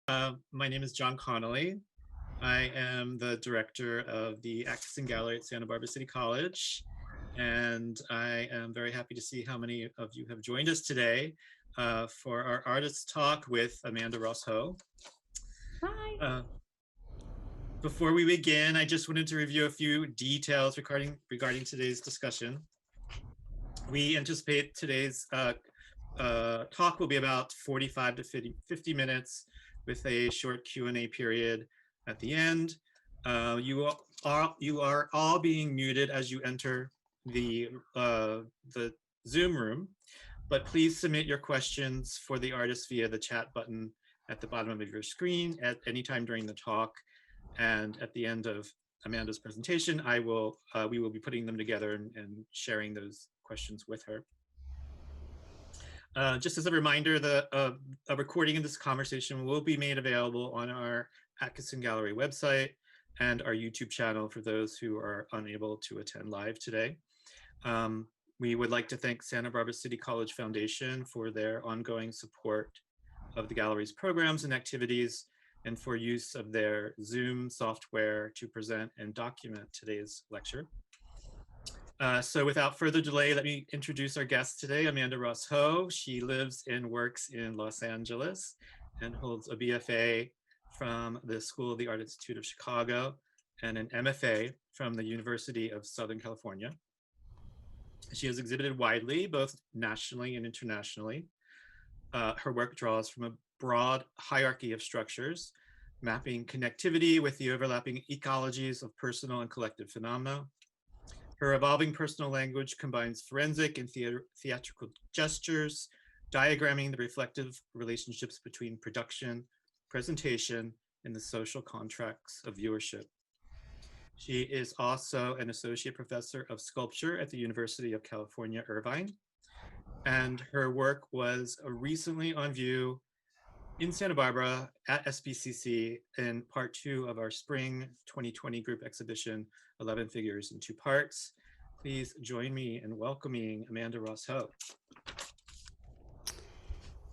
My name is John Connolly. I am the director of the Atkinson Gallery at Santa Barbara City College, and I am very happy to see how many of you have joined us today for our artist talk with Amanda Ross Ho. Hi. Before we begin, I just wanted to review a few details regarding today's discussion. We anticipate today's talk will be about 45 to 50 minutes with a short Q&A period at the end. You are all being muted as you enter the Zoom room, but please submit your questions for the artist via the chat button at the bottom of your screen at any time during the talk. And at the end of Amanda's presentation, we will be putting them together and sharing those questions with her. Just as a reminder, a recording of this conversation will be made available on our Atkinson Gallery website and our YouTube channel for those who are unable to attend live today. We would like to thank Santa Barbara City College Foundation for their ongoing support of the gallery's programs and activities, and for use of their Zoom software to present and document today's lecture. So without further delay, let me introduce our guest today, Amanda Ross Ho. She lives and works in Los Angeles and holds a BFA from the School of the Art Institute of Chicago and an MFA from the University of Southern California. She has exhibited widely, both nationally and internationally. Her work draws from a broad hierarchy of structures, mapping connectivity with the overlapping ecologies of personal and collective phenomena. Her evolving personal language combines forensic and theatrical gestures, diagramming the reflective relationships between production, presentation, and the social contracts of viewership. She is also an associate professor of sculpture at the University of California, Irvine, and her work was recently on view in Santa Barbara at SBCC in part 2 of our spring 2020 group exhibition, 11 Figures in 2 Parts. Please join me in welcoming Amanda Ross Ho.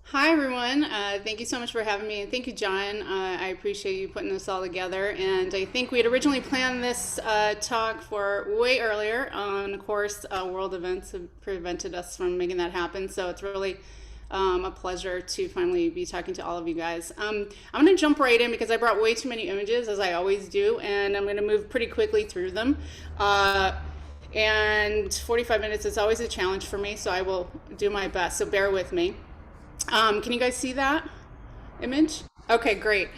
Hi, everyone. Thank you so much for having me. And thank you, John. I appreciate you putting this all together. And I think we had originally planned this talk for way earlier. Of course, world events have prevented us from making that happen. So it's really a pleasure to finally be talking to all of you guys. I'm going to jump right in because I brought way too many images, as I always do, and I'm going to move pretty quickly through them. And 45 minutes is always a challenge for me, so I will do my best, so bear with me. Can you guys see that image? Okay, great.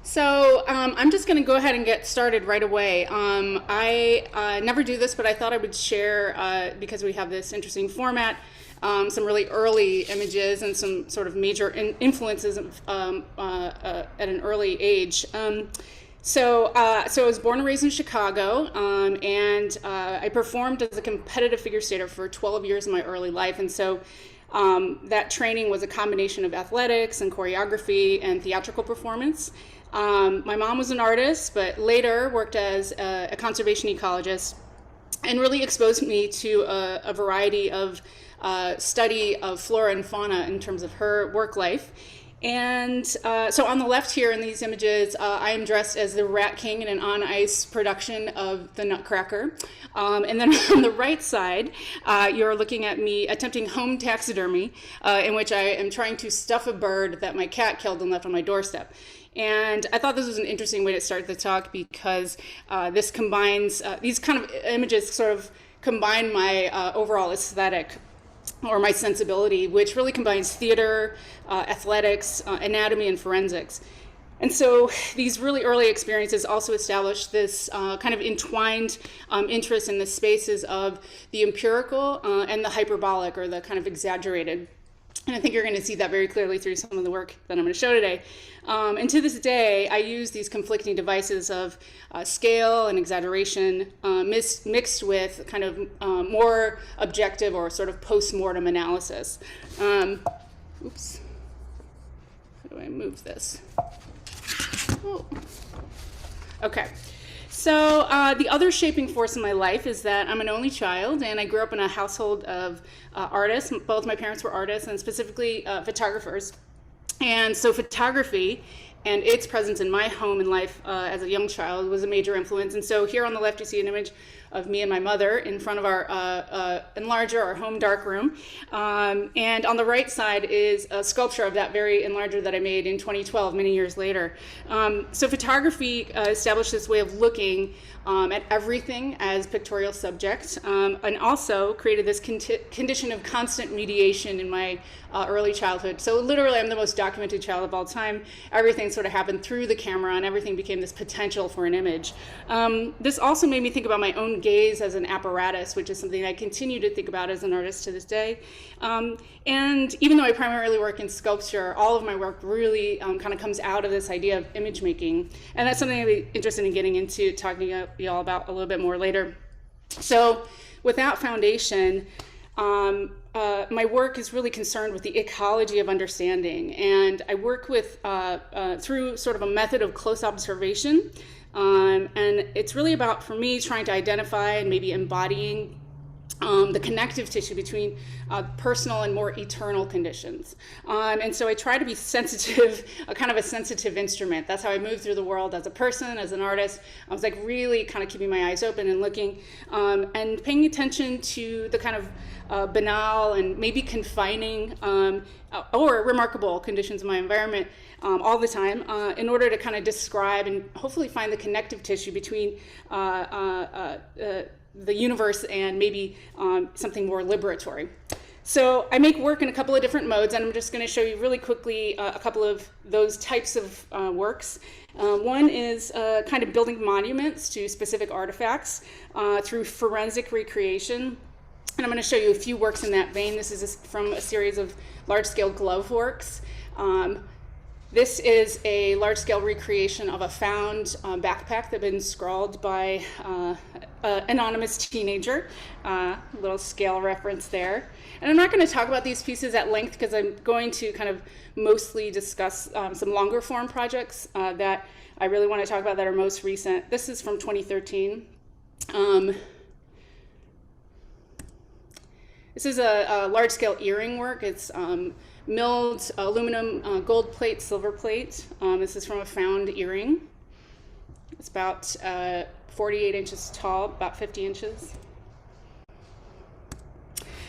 So I'm just going to go ahead and get started right away. I never do this, but I thought I would share, because we have this interesting format, some really early images and some sort of major influences at an early age. So I was born and raised in Chicago, and I performed as a competitive figure skater for 12 years in my early life. And so that training was a combination of athletics and choreography and theatrical performance. My mom was an artist, but later worked as a conservation ecologist and really exposed me to a variety of study of flora and fauna in terms of her work life. And so on the left here in these images, I am dressed as the Rat King in an on-ice production of The Nutcracker. And then on the right side, you're looking at me attempting home taxidermy, in which I am trying to stuff a bird that my cat killed and left on my doorstep. And I thought this was an interesting way to start the talk because this combines, these kind of images sort of combine my overall aesthetic or my sensibility, which really combines theater, athletics, anatomy, and forensics. And so these really early experiences also established this kind of entwined interest in the spaces of the empirical and the hyperbolic, or the kind of exaggerated. And I think you're going to see that very clearly through some of the work that I'm going to show today. And to this day, I use these conflicting devices of scale and exaggeration mixed with kind of more objective or sort of post-mortem analysis. Oops. How do I move this? Oh. Okay. So the other shaping force in my life is that I'm an only child, and I grew up in a household of artists. Both my parents were artists, and specifically photographers. And so photography and its presence in my home and life as a young child was a major influence. And so here on the left, you see an image of me and my mother in front of our enlarger, our home dark room. And on the right side is a sculpture of that very enlarger that I made in 2012, many years later. So photography established this way of looking at everything as pictorial subject, and also created this condition of constant mediation in my early childhood. So literally, I'm the most documented child of all time. Everything sort of happened through the camera, and everything became this potential for an image. This also made me think about my own gaze as an apparatus, which is something I continue to think about as an artist to this day. And even though I primarily work in sculpture, all of my work really kind of comes out of this idea of image making. And that's something I'd be interested in getting into, talking to you all about a little bit more later. So with that foundation, my work is really concerned with the ecology of understanding. And I work with through sort of a method of close observation. And it's really about, for me, trying to identify and maybe embodying the connective tissue between personal and more eternal conditions. And so I try to be sensitive, a kind of a sensitive instrument. That's how I move through the world as a person, as an artist. I was like really kind of keeping my eyes open and looking and paying attention to the kind of banal and maybe confining or remarkable conditions in my environment all the time in order to kind of describe and hopefully find the connective tissue between the universe and maybe something more liberatory. So I make work in a couple of different modes, and I'm just going to show you really quickly a couple of those types of works. One is kind of building monuments to specific artifacts through forensic recreation. And I'm going to show you a few works in that vein. This is from a series of large-scale glove works. This is a large-scale recreation of a found backpack that had been scrawled by an anonymous teenager. Little scale reference there. And I'm not going to talk about these pieces at length because I'm going to kind of mostly discuss some longer form projects that I really want to talk about that are most recent. This is from 2013. This is a large-scale earring work. It's milled aluminum gold plate, silver plate. This is from a found earring. It's about 48 inches tall, about 50 inches.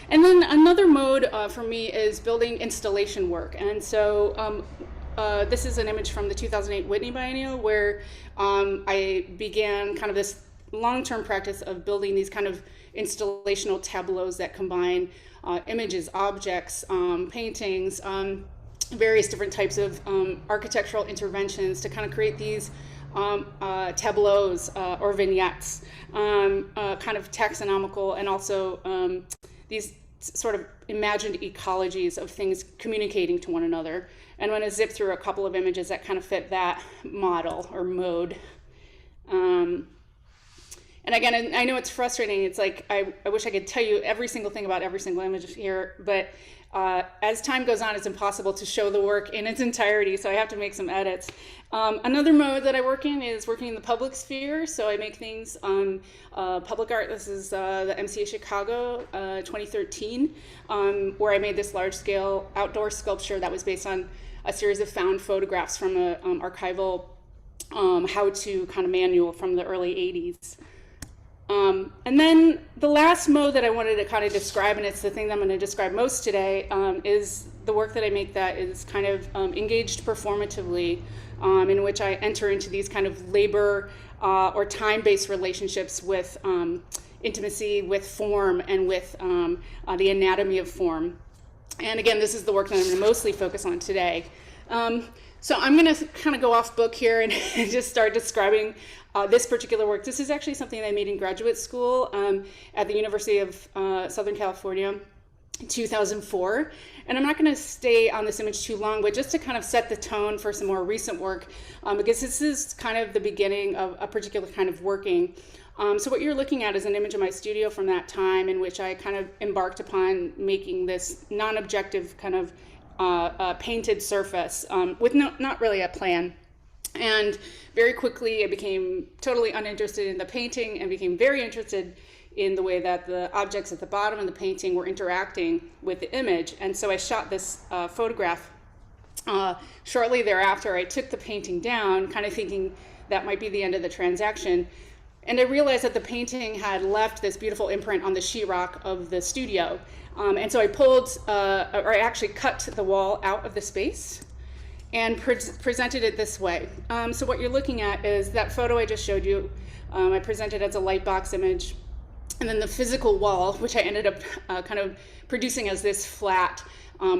And then another mode for me is building installation work. And so this is an image from the 2008 Whitney Biennial where I began kind of this long-term practice of building these kind of installational tableaus that combine images, objects, paintings, various different types of architectural interventions to kind of create these tableaus or vignettes, kind of taxonomical, and also these sort of imagined ecologies of things communicating to one another. And I'm going to zip through a couple of images that kind of fit that model or mode. And again, I know it's frustrating. It's like, I wish I could tell you every single thing about every single image here, but as time goes on, it's impossible to show the work in its entirety, so I have to make some edits. Another mode that I work in is working in the public sphere, so I make things public art. This is the MCA Chicago 2013, where I made this large-scale outdoor sculpture that was based on a series of found photographs from an archival how-to kind of manual from the early 80s. And then the last mode that I wanted to kind of describe, and it's the thing that I'm going to describe most today, is the work that I make that is kind of engaged performatively, in which I enter into these kind of labor or time-based relationships with intimacy, with form, and with the anatomy of form. And again, this is the work that I'm going to mostly focus on today. So I'm going to kind of go off book here and just start describing this particular work. This is actually something I made in graduate school at the University of Southern California in 2004. And I'm not going to stay on this image too long, but just to kind of set the tone for some more recent work, because this is kind of the beginning of a particular kind of working. So what you're looking at is an image of my studio from that time in which I kind of embarked upon making this non-objective kind of painted surface with not really a plan. And very quickly I became totally uninterested in the painting and became very interested in the way that the objects at the bottom of the painting were interacting with the image. And so I shot this photograph Shortly thereafter, I took the painting down, kind of thinking that might be the end of the transaction. And I realized that the painting had left this beautiful imprint on the sheetrock of the studio. And so I pulled, or I actually cut the wall out of the space and presented it this way. So what you're looking at is that photo I just showed you. I presented as a light box image. And then the physical wall, which I ended up kind of producing as this flat,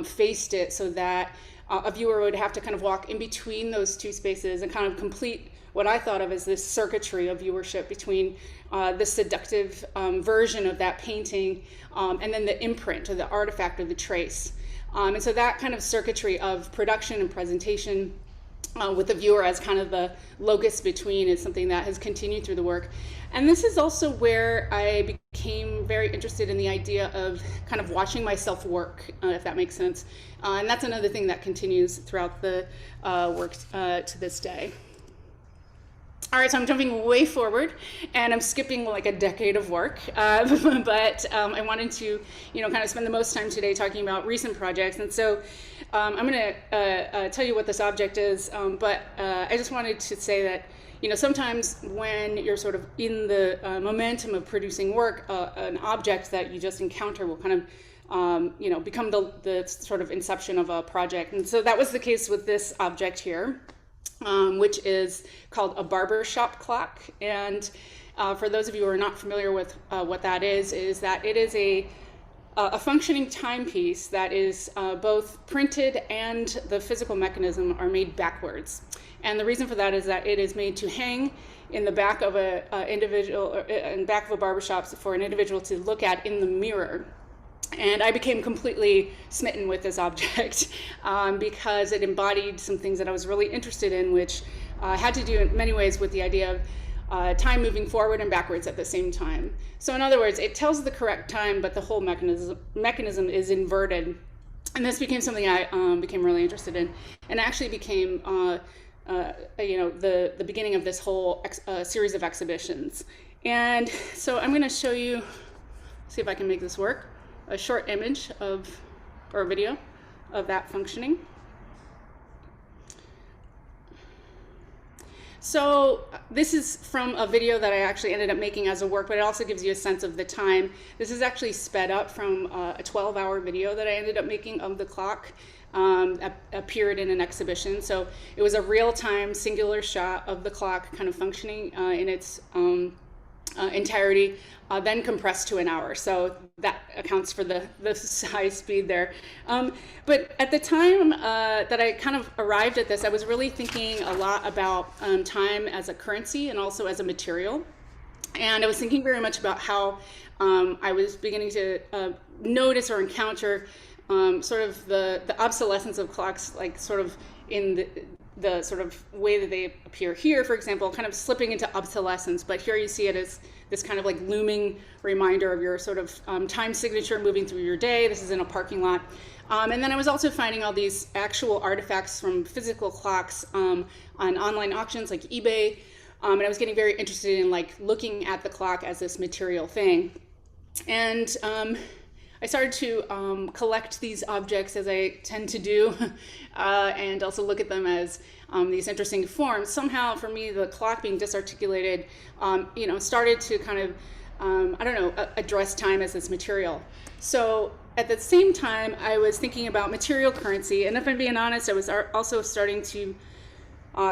faced it so that a viewer would have to kind of walk in between those two spaces and kind of complete what I thought of as this circuitry of viewership between the seductive version of that painting and then the imprint or the artifact or the trace. And so that kind of circuitry of production and presentation with the viewer as kind of the locus between is something that has continued through the work. And this is also where I became very interested in the idea of kind of watching myself work, if that makes sense. And that's another thing that continues throughout the work to this day. All right, so I'm jumping way forward and I'm skipping like a decade of work, but I wanted to, kind of spend the most time today talking about recent projects. And so I'm going to tell you what this object is, but I just wanted to say that, sometimes when you're sort of in the momentum of producing work, an object that you just encounter will kind of, become the sort of inception of a project. And so that was the case with this object here. Which is called a barbershop clock. And for those of you who are not familiar with what that is that it is a functioning timepiece that is both printed and the physical mechanism are made backwards. And the reason for that is that it is made to hang in the back of in back of a barbershop for an individual to look at in the mirror. And I became completely smitten with this object because it embodied some things that I was really interested in, which had to do in many ways with the idea of time moving forward and backwards at the same time. So in other words, it tells the correct time, but the whole mechanism is inverted. And this became something I became really interested in, and actually became the beginning of this whole series of exhibitions. And so I'm going to show you, see if I can make this work, a short image or a video of that functioning. So this is from a video that I actually ended up making as a work, but it also gives you a sense of the time. This is actually sped up from a 12-hour video that I ended up making of the clock. Appeared in an exhibition. So it was a real-time singular shot of the clock kind of functioning in its entirety, then compressed to an hour. So that accounts for the high speed there. But at the time that I kind of arrived at this, I was really thinking a lot about time as a currency and also as a material. And I was thinking very much about how I was beginning to notice or encounter sort of the obsolescence of clocks, like sort of in the sort of way that they appear here, for example, kind of slipping into obsolescence. But here you see it as this kind of like looming reminder of your sort of time signature moving through your day. This is in a parking lot. And then I was also finding all these actual artifacts from physical clocks on online auctions like eBay. And I was getting very interested in like looking at the clock as this material thing. And I started to collect these objects, as I tend to do, and also look at them as these interesting forms. Somehow, for me, the clock being disarticulated, started to kind of, address time as this material. So at the same time, I was thinking about material currency, and if I'm being honest, I was also starting to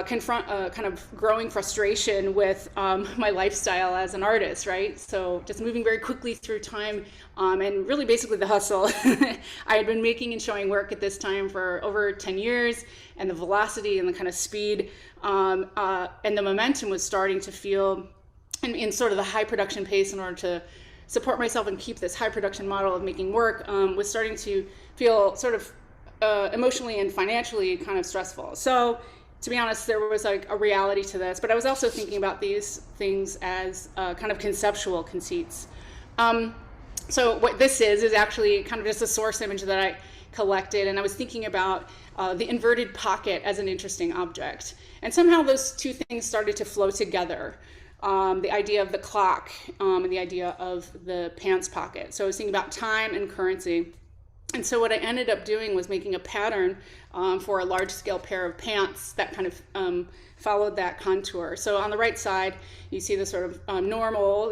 confront a kind of growing frustration with my lifestyle as an artist, right? So just moving very quickly through time and really basically the hustle. I had been making and showing work at this time for over 10 years, and the velocity and the kind of speed and the momentum was starting to feel in sort of the high production pace in order to support myself and keep this high production model of making work was starting to feel sort of emotionally and financially kind of stressful. So to be honest, there was like a reality to this, but I was also thinking about these things as kind of conceptual conceits. So what this is actually kind of just a source image that I collected, and I was thinking about the inverted pocket as an interesting object. And somehow those two things started to flow together. The idea of the clock and the idea of the pants pocket. So I was thinking about time and currency. And so what I ended up doing was making a pattern for a large scale pair of pants that kind of followed that contour. So on the right side, you see the sort of normal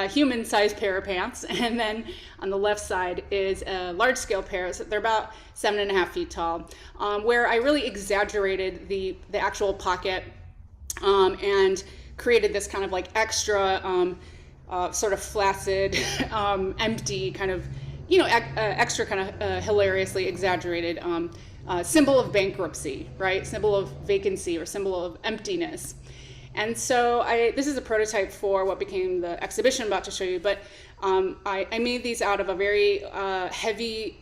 human sized pair of pants. And then on the left side is a large scale pair. So they're about 7.5 feet tall, where I really exaggerated the actual pocket and created this kind of like extra sort of flaccid, empty kind of, extra kind of hilariously exaggerated symbol of bankruptcy, right? Symbol of vacancy or symbol of emptiness. And so this is a prototype for what became the exhibition I'm about to show you, but I made these out of a very heavy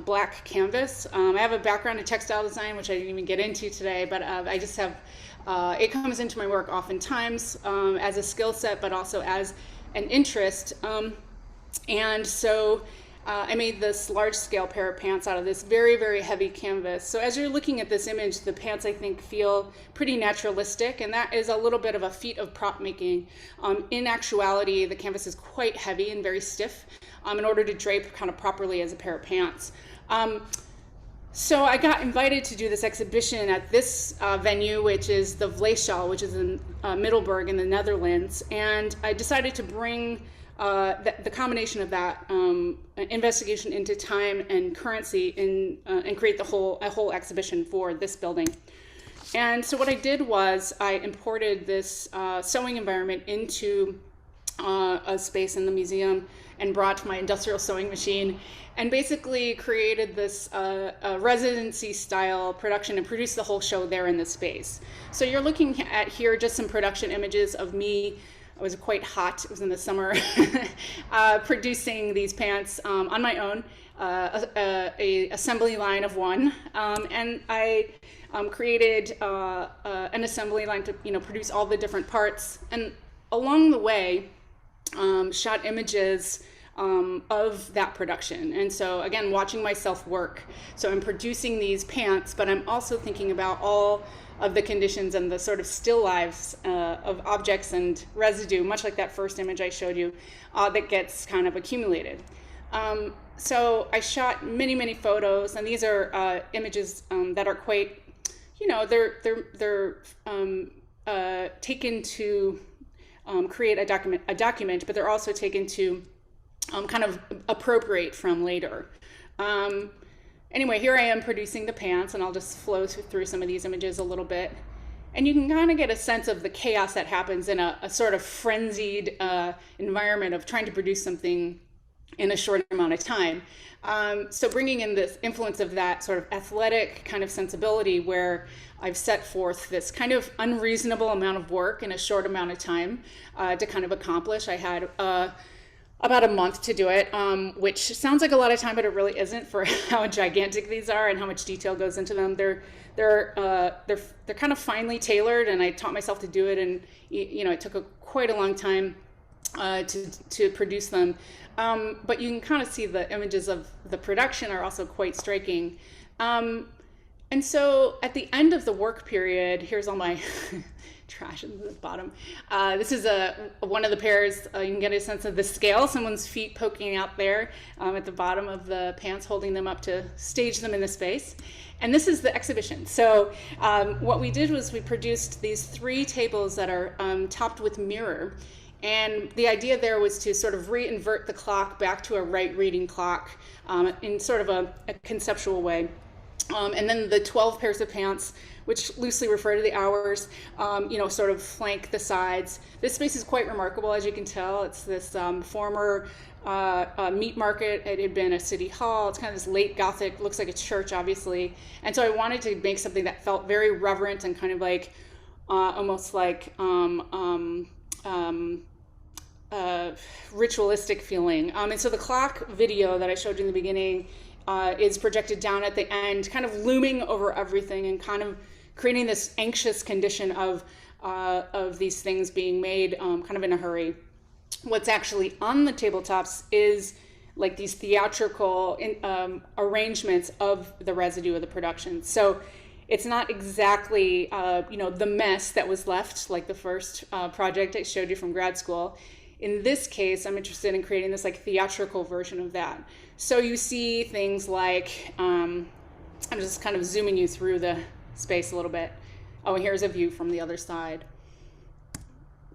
black canvas. I have a background in textile design, which I didn't even get into today, but I just have, it comes into my work oftentimes as a skill set, but also as an interest. And so I made this large scale pair of pants out of this very, very heavy canvas. So as you're looking at this image, the pants I think feel pretty naturalistic, and that is a little bit of a feat of prop making. In actuality, the canvas is quite heavy and very stiff in order to drape kind of properly as a pair of pants. So I got invited to do this exhibition at this venue, which is the Vleeshaal, which is in Middelburg in the Netherlands, and I decided to bring the combination of that investigation into time and currency and create a whole exhibition for this building. And so what I did was I imported this sewing environment into a space in the museum and brought my industrial sewing machine and basically created this residency style production and produced the whole show there in this space. So you're looking at here just some production images of me. It was quite hot, it was in the summer, producing these pants on my own, a assembly line of one, and I created an assembly line to produce all the different parts, and along the way shot images of that production. And so again, watching myself work. So I'm producing these pants, but I'm also thinking about all of the conditions and the sort of still lives of objects and residue, much like that first image I showed you, that gets kind of accumulated. So I shot many, many photos, and these are images that are quite, they're taken to create a document, but they're also taken to kind of appropriate from later. Anyway, here I am producing the pants, and I'll just flow through some of these images a little bit. And you can kind of get a sense of the chaos that happens in a sort of frenzied environment of trying to produce something in a short amount of time. So bringing in this influence of that sort of athletic kind of sensibility where I've set forth this kind of unreasonable amount of work in a short amount of time to kind of accomplish. I had about a month to do it, which sounds like a lot of time, but it really isn't for how gigantic these are and how much detail goes into them. They're kind of finely tailored, and I taught myself to do it, and it took quite a long time to produce them. But you can kind of see the images of the production are also quite striking. And so at the end of the work period, here's all my trash in the bottom. This is one of the pairs. You can get a sense of the scale, someone's feet poking out there at the bottom of the pants, holding them up to stage them in the space. And this is the exhibition. So what we did was we produced these 3 tables that are topped with mirror. And the idea there was to sort of reinvert the clock back to a right reading clock in sort of a conceptual way. And then the 12 pairs of pants, which loosely refer to the hours, sort of flank the sides. This space is quite remarkable, as you can tell. It's this former meat market. It had been a city hall. It's kind of this late Gothic, looks like a church, obviously. And so I wanted to make something that felt very reverent and kind of like almost like ritualistic feeling. And so the clock video that I showed you in the beginning is projected down at the end, kind of looming over everything and kind of creating this anxious condition of these things being made kind of in a hurry. What's actually on the tabletops is like these theatrical arrangements of the residue of the production. So it's not exactly the mess that was left, like the first project I showed you from grad school. in this case, I'm interested in creating this like theatrical version of that. So you see things like, I'm just kind of zooming you through the space a little bit. Oh, and here's a view from the other side.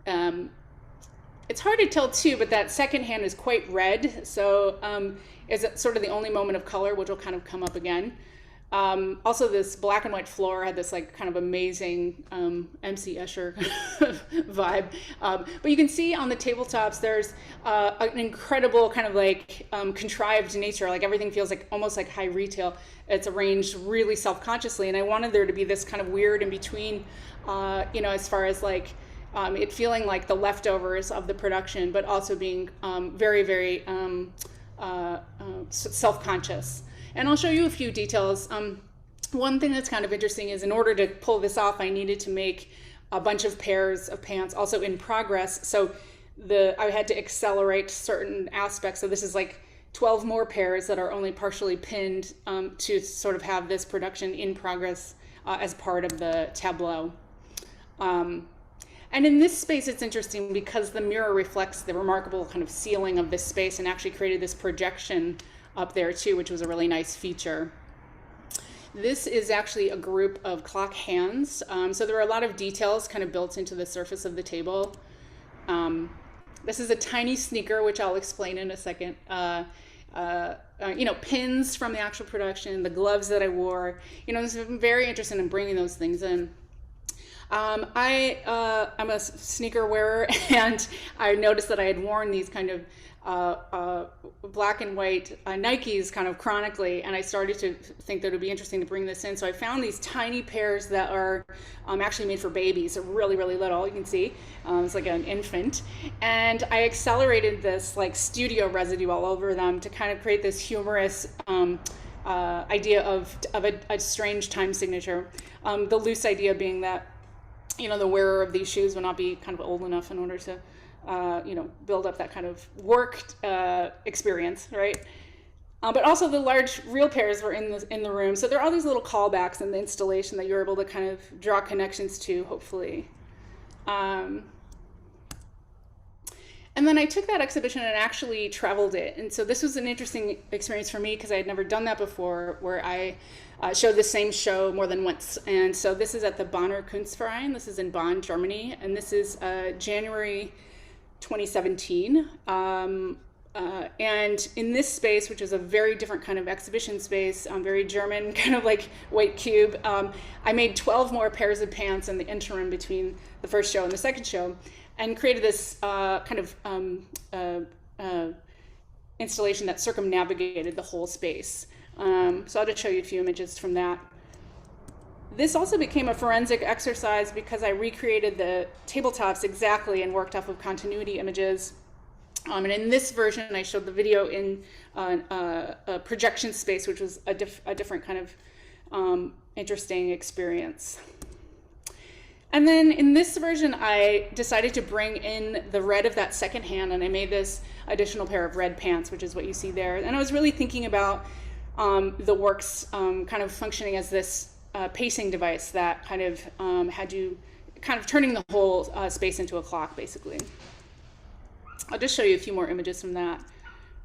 It's hard to tell too, but that second hand is quite red. So is it sort of the only moment of color, which will kind of come up again. Also, this black and white floor had this like kind of amazing MC Escher vibe. But you can see on the tabletops, there's an incredible kind of like contrived nature. Like everything feels like almost like high retail. It's arranged really self-consciously. And I wanted there to be this kind of weird in between, as far as like it feeling like the leftovers of the production, but also being very, very self-conscious. And I'll show you a few details. One thing that's kind of interesting is in order to pull this off, I needed to make a bunch of pairs of pants also in progress. So I had to accelerate certain aspects. So this is like 12 more pairs that are only partially pinned to sort of have this production in progress as part of the tableau. And in this space, it's interesting because the mirror reflects the remarkable kind of ceiling of this space and actually created this projection up there too, which was a really nice feature. This is actually a group of clock hands. So there are a lot of details kind of built into the surface of the table. This is a tiny sneaker, which I'll explain in a second. Pins from the actual production, the gloves that I wore. I'm very interested in bringing those things in. I'm a sneaker wearer, and I noticed that I had worn these kind of black and white Nikes kind of chronically, and I started to think that it would be interesting to bring this in. So I found these tiny pairs that are actually made for babies. They're really, really little, you can see. It's like an infant. And I accelerated this like studio residue all over them to kind of create this humorous idea of a strange time signature. The loose idea being that the wearer of these shoes would not be kind of old enough in order to build up that kind of work experience, right? But also the large real pairs were in the room. So there are all these little callbacks in the installation that you're able to kind of draw connections to, hopefully. And then I took that exhibition and actually traveled it. And so this was an interesting experience for me because I had never done that before, where I showed the same show more than once. And so this is at the Bonner Kunstverein. This is in Bonn, Germany. And this is January 2017. And in this space, which is a very different kind of exhibition space, very German, kind of like white cube, I made 12 more pairs of pants in the interim between the first show and the second show, and created this kind of installation that circumnavigated the whole space. So I'll just show you a few images from that. This also became a forensic exercise because I recreated the tabletops exactly and worked off of continuity images. And in this version, I showed the video in a projection space, which was a different kind of interesting experience. And then in this version, I decided to bring in the red of that second hand, and I made this additional pair of red pants, which is what you see there. And I was really thinking about the works kind of functioning as this pacing device that kind of had you kind of turning the whole space into a clock, basically. I'll just show you a few more images from that.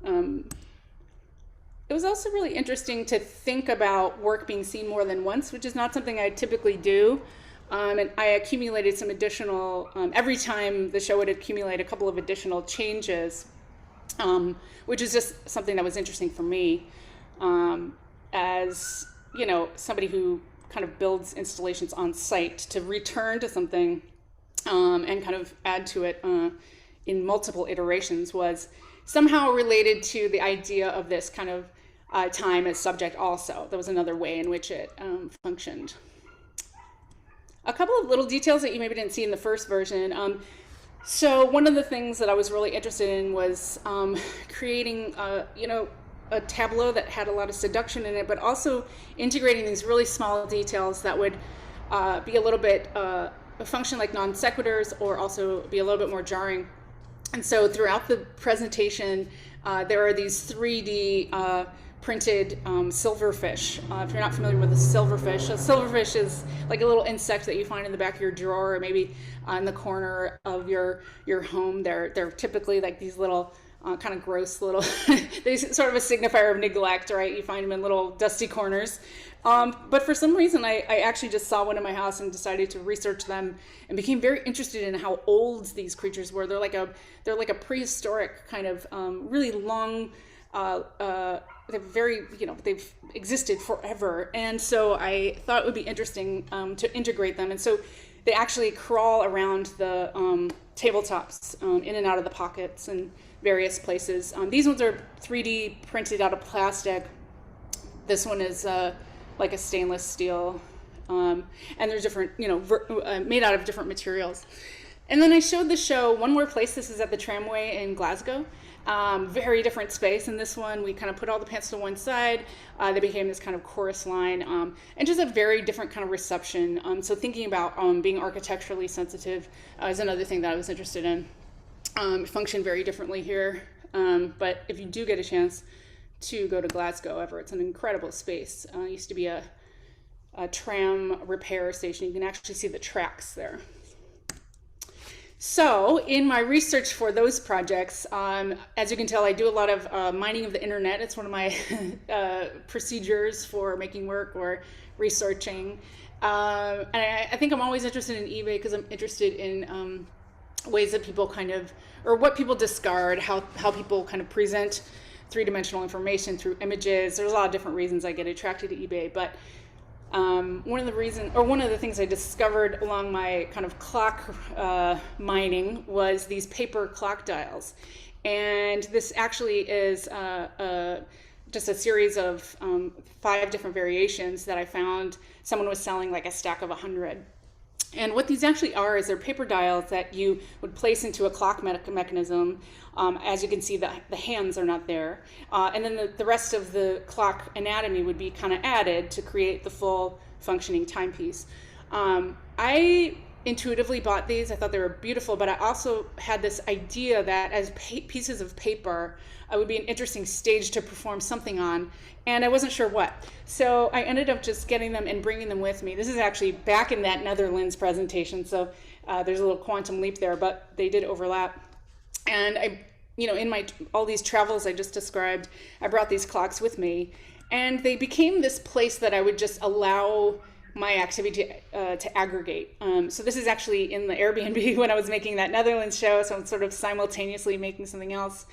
It was also really interesting to think about work being seen more than once, which is not something I typically do. And I accumulated some additional, every time the show would accumulate a couple of additional changes, which is just something that was interesting for me as, somebody who kind of builds installations on site, to return to something and kind of add to it in multiple iterations was somehow related to the idea of this kind of time as subject also. There was another way in which it functioned. A couple of little details that you maybe didn't see in the first version. So one of the things that I was really interested in was creating, a tableau that had a lot of seduction in it, but also integrating these really small details that would be a little bit function like non sequiturs, or also be a little bit more jarring. And so throughout the presentation, there are these 3D printed silverfish. If you're not familiar with a silverfish is like a little insect that you find in the back of your drawer, or maybe in the corner of your home. They're typically like these little kind of gross little, they sort of a signifier of neglect, right? You find them in little dusty corners. But for some reason, I actually just saw one in my house and decided to research them, and became very interested in how old these creatures were. They're like a prehistoric kind of really long. They're very, they've existed forever, and so I thought it would be interesting to integrate them. And so they actually crawl around the tabletops, in and out of the pockets and various places. These ones are 3D printed out of plastic. This one is like a stainless steel, and they're different, made out of different materials. And then I showed the show one more place. This is at the Tramway in Glasgow. Very different space. In this one, we kind of put all the pants to one side. They became this kind of chorus line, and just a very different kind of reception. So thinking about being architecturally sensitive is another thing that I was interested in. Function very differently here, but if you do get a chance to go to Glasgow ever, it's an incredible space. It used to be a tram repair station. You can actually see the tracks there. So in my research for those projects, as you can tell, I do a lot of mining of the internet. It's one of my procedures for making work or researching. And I think I'm always interested in eBay because I'm interested in ways that people kind of, or what people discard, how people kind of present three-dimensional information through images. There's a lot of different reasons I get attracted to eBay, but one of the things I discovered along my kind of clock mining was these paper clock dials. And this actually is just a series of 5 different variations that I found. Someone was selling like a stack of 100. And what these actually are is they're paper dials that you would place into a clock mechanism. As you can see, the hands are not there. And then the rest of the clock anatomy would be kind of added to create the full functioning timepiece. I intuitively bought these. I thought they were beautiful, but I also had this idea that as pieces of paper, it would be an interesting stage to perform something on, and I wasn't sure what. So I ended up just getting them and bringing them with me. This is actually back in that Netherlands presentation, so there's a little quantum leap there, but they did overlap. And in all these travels I just described, I brought these clocks with me, and they became this place that I would just allow my activity to aggregate. So this is actually in the Airbnb when I was making that Netherlands show, so I'm sort of simultaneously making something else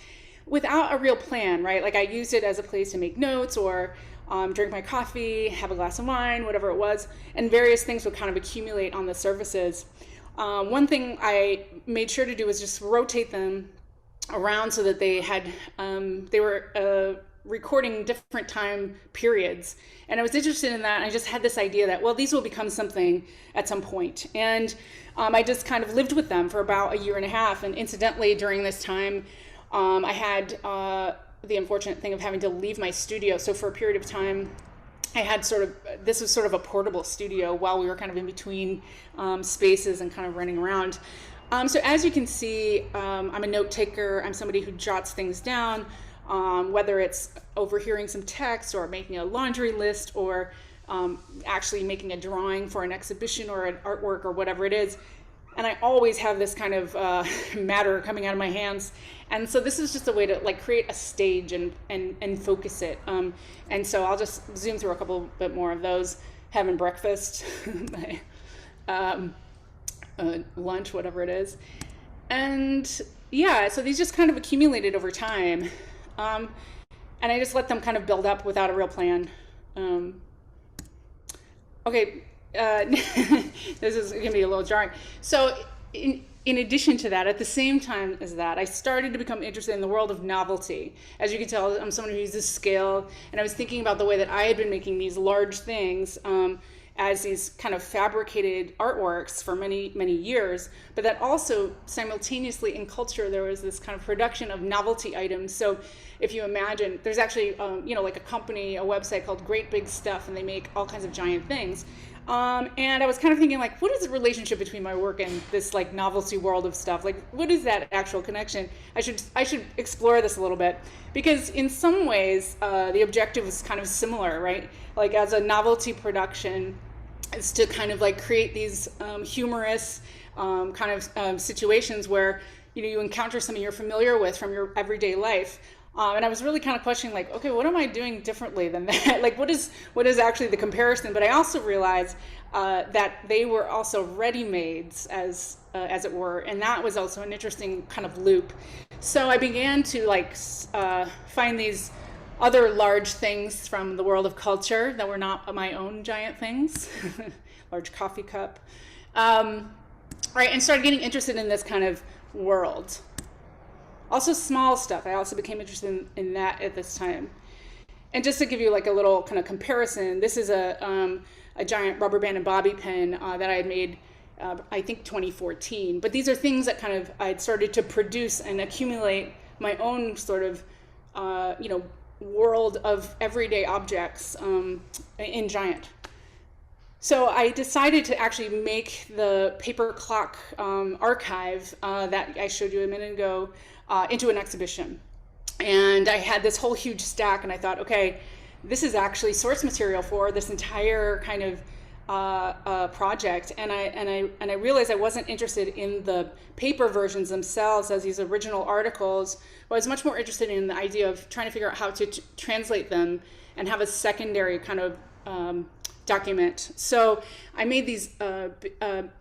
without a real plan, right? Like I used it as a place to make notes or drink my coffee, have a glass of wine, whatever it was, and various things would kind of accumulate on the surfaces. One thing I made sure to do was just rotate them around so that they were recording different time periods. And I was interested in that. And I just had this idea that, well, these will become something at some point. And I just kind of lived with them for about 1.5 years. And incidentally, during this time, I had the unfortunate thing of having to leave my studio. So for a period of time, I had this was sort of a portable studio while we were kind of in between spaces and kind of running around. So as you can see, I'm a note taker. I'm somebody who jots things down, whether it's overhearing some text or making a laundry list or actually making a drawing for an exhibition or an artwork or whatever it is. And I always have this kind of matter coming out of my hands. And so this is just a way to like create a stage and focus it. And so I'll just zoom through a couple bit more of those. Having breakfast, lunch, whatever it is. And yeah, so these just kind of accumulated over time. And I just let them kind of build up without a real plan. Okay. This is going to be a little jarring. So in addition to that, at the same time as that, I started to become interested in the world of novelty. As you can tell, I'm someone who uses scale, and I was thinking about the way that I had been making these large things as these kind of fabricated artworks for many, many years, but that also simultaneously in culture, there was this kind of production of novelty items. So if you imagine, there's actually, like a company, a website called Great Big Stuff, and they make all kinds of giant things. And I was kind of thinking, like, what is the relationship between my work and this like novelty world of stuff? Like, what is that actual connection? I should explore this a little bit, because in some ways the objective is kind of similar, right? Like, as a novelty production, is to kind of like create these humorous kind of situations where you encounter something you're familiar with from your everyday life. And I was really kind of questioning, like, okay, what am I doing differently than that? Like, what is actually the comparison? But I also realized that they were also ready-mades, as it were, and that was also an interesting kind of loop. So I began to like find these other large things from the world of culture that were not my own giant things, large coffee cup, right, and started getting interested in this kind of world. Also small stuff. I also became interested in that at this time. And just to give you like a little kind of comparison, this is a giant rubber band and bobby pin that I had made, I think 2014. But these are things that kind of I'd started to produce and accumulate my own sort of, world of everyday objects in Giant. So I decided to actually make the paper clock archive that I showed you a minute ago into an exhibition. And I had this whole huge stack, and I thought, okay, this is actually source material for this entire kind of project. And I realized I wasn't interested in the paper versions themselves as these original articles. I was much more interested in the idea of trying to figure out how to translate them and have a secondary kind of document. So I made these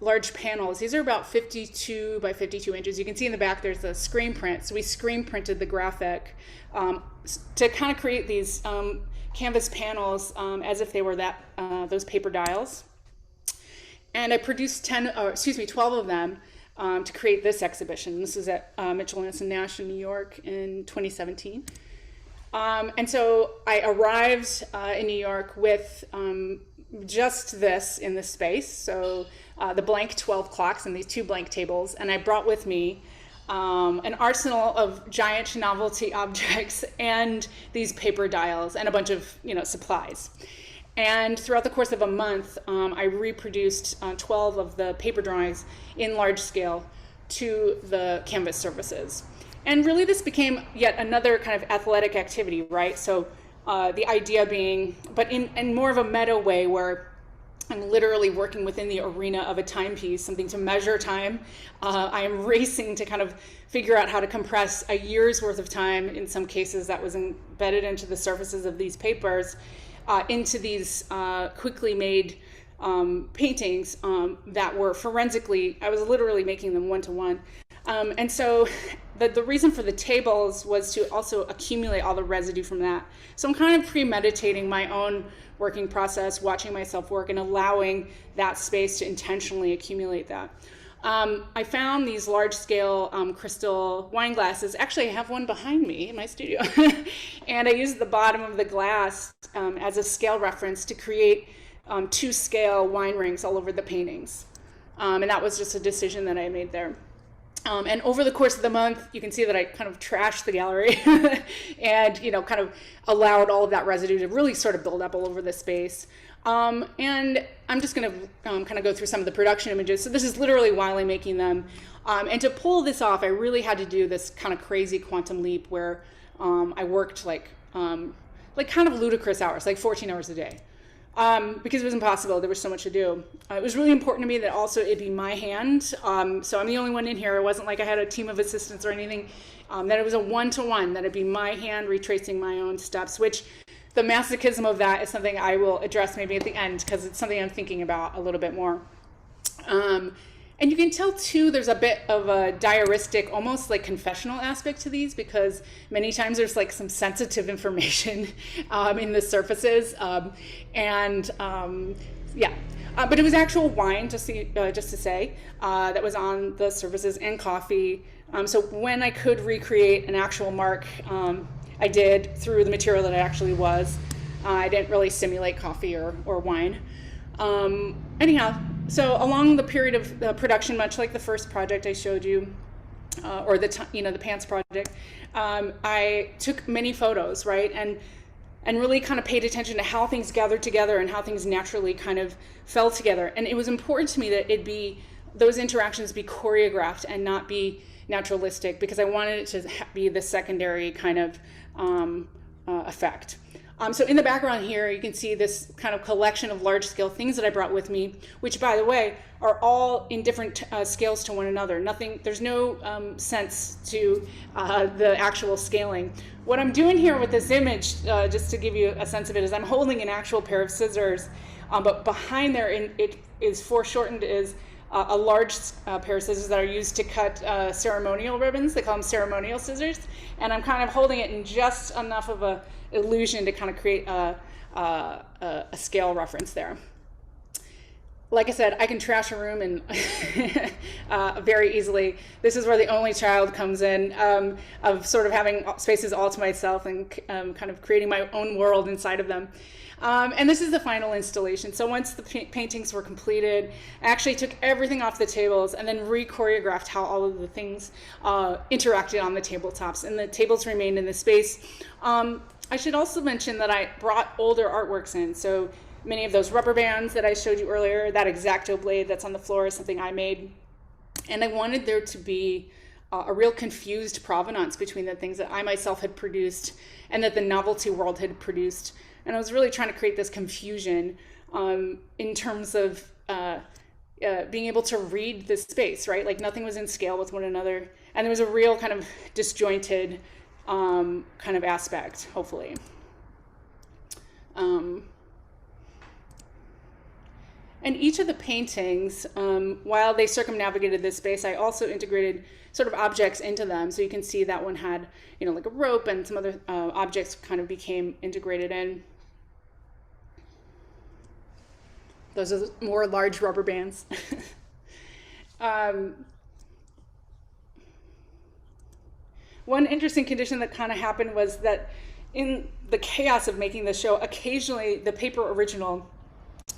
large panels. These are about 52 by 52 inches. You can see in the back there's a screen print. So we screen printed the graphic to kind of create these canvas panels as if they were those paper dials. And I produced 12 of them to create this exhibition. This is at Mitchell Lance and Nash in New York in 2017. And so I arrived in New York with just this in the space, so the blank 12 clocks and these 2 blank tables, and I brought with me an arsenal of giant novelty objects and these paper dials and a bunch of supplies. And throughout the course of a month, I reproduced 12 of the paper drawings in large scale to the canvas surfaces. And really this became yet another kind of athletic activity, right? So the idea being, but in more of a meta way, where I'm literally working within the arena of a timepiece, something to measure time. I am racing to kind of figure out how to compress a year's worth of time, in some cases that was embedded into the surfaces of these papers, into these quickly made paintings that were forensically, I was literally making them one-to-one. And so the reason for the tables was to also accumulate all the residue from that. So I'm kind of premeditating my own working process, watching myself work, and allowing that space to intentionally accumulate that. I found these large-scale crystal wine glasses. Actually, I have one behind me in my studio. And I used the bottom of the glass as a scale reference to create 2-scale wine rings all over the paintings. And that was just a decision that I made there. And over the course of the month, you can see that I kind of trashed the gallery and, kind of allowed all of that residue to really sort of build up all over the space. And I'm just going to kind of go through some of the production images. So this is literally while I'm making them. And to pull this off, I really had to do this kind of crazy quantum leap where I worked like kind of ludicrous hours, like 14 hours a day. Because it was impossible. There was so much to do. It was really important to me that also it be my hand. So I'm the only one in here. It wasn't like I had a team of assistants or anything. That it was a one-to-one, that it be my hand retracing my own steps, which the masochism of that is something I will address maybe at the end, because it's something I'm thinking about a little bit more. And you can tell too, there's a bit of a diaristic, almost like confessional aspect to these, because many times there's like some sensitive information in the surfaces. But it was actual wine, just to say, that was on the surfaces, and coffee. So when I could recreate an actual mark, I did through the material that it actually was. I didn't really simulate coffee or wine. Anyhow, so along the period of production, much like the first project I showed you, or the pants project, I took many photos, right? And and really kind of paid attention to how things gathered together and how things naturally kind of fell together. And it was important to me that those interactions be choreographed and not be naturalistic, because I wanted it to be the secondary kind of effect. So in the background here, you can see this kind of collection of large scale things that I brought with me, which, by the way, are all in different scales to one another. There's no sense to the actual scaling. What I'm doing here with this image, just to give you a sense of it, is I'm holding an actual pair of scissors, but behind there it is foreshortened is a large pair of scissors that are used to cut ceremonial ribbons. They call them ceremonial scissors. And I'm kind of holding it in just enough of a illusion to kind of create a scale reference there. Like I said, I can trash a room and very easily. This is where the only child comes in, of sort of having spaces all to myself and kind of creating my own world inside of them. And this is the final installation. So once the paintings were completed, I actually took everything off the tables and then re-choreographed how all of the things interacted on the tabletops, and the tables remained in the space. I should also mention that I brought older artworks in. So many of those rubber bands that I showed you earlier, that X-Acto blade that's on the floor is something I made. And I wanted there to be a real confused provenance between the things that I myself had produced and that the novelty world had produced. And I was really trying to create this confusion in terms of being able to read this space, right? Like nothing was in scale with one another. And there was a real kind of disjointed kind of aspect, hopefully. And each of the paintings, while they circumnavigated this space, I also integrated sort of objects into them. So you can see that one had, like a rope, and some other objects kind of became integrated in. Those are more large rubber bands. One interesting condition that kind of happened was that in the chaos of making the show, occasionally the paper original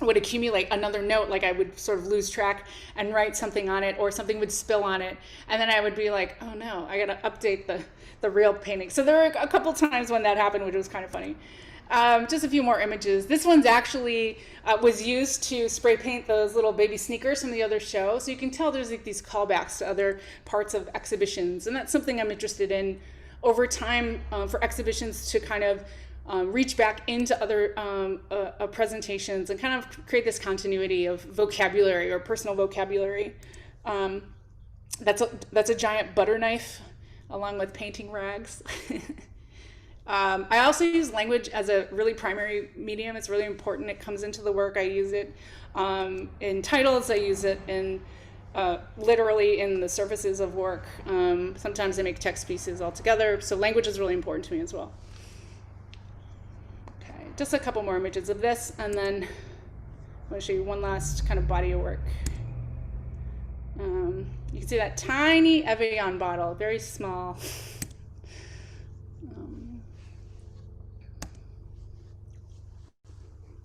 would accumulate another note, like I would sort of lose track and write something on it, or something would spill on it, and then I would be like, oh no, I gotta update the real painting. So there were a couple times when that happened, which was kind of funny. Just a few more images. This one's actually was used to spray paint those little baby sneakers from the other show. So you can tell there's like these callbacks to other parts of exhibitions. And that's something I'm interested in over time, for exhibitions to kind of reach back into other presentations and kind of create this continuity of vocabulary or personal vocabulary. That's a giant butter knife along with painting rags. I also use language as a really primary medium. It's really important. It comes into the work. I use it in titles. I use it in literally in the surfaces of work. Sometimes I make text pieces all together. So language is really important to me as well. Okay, just a couple more images of this, and then I'm going to show you one last kind of body of work. You can see that tiny Evian bottle, very small.